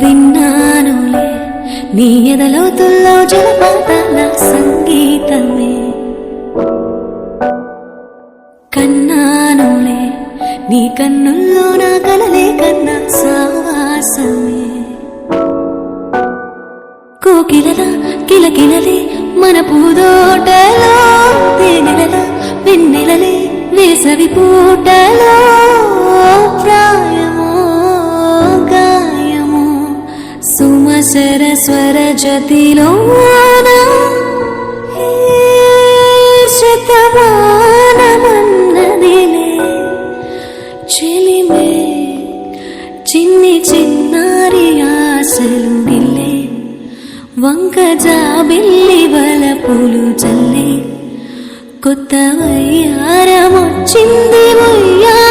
విన్నానులే నీ ఎదలోతుల్లో జలపాతాల సంగీతమే, కన్నానులే నీ కన్నుల్లో నా కలలే కన్నా సావాసమే. కోకిలలా కిలకిలలే మన పూదోటలో, తేనెలలా వెన్నెలలే వేసవి పూటలో, ప్రాయమో గాయమో సుమసర స్వర జతిలోన శతమానమన్నదిలే చెలిమే చిన్ని చిన్నారి ఆశలు గిల్లే, వంక జాబిల్లి వలపులు చల్లే, కొత్త వయ్యారమొచ్చింది వయ్యారం.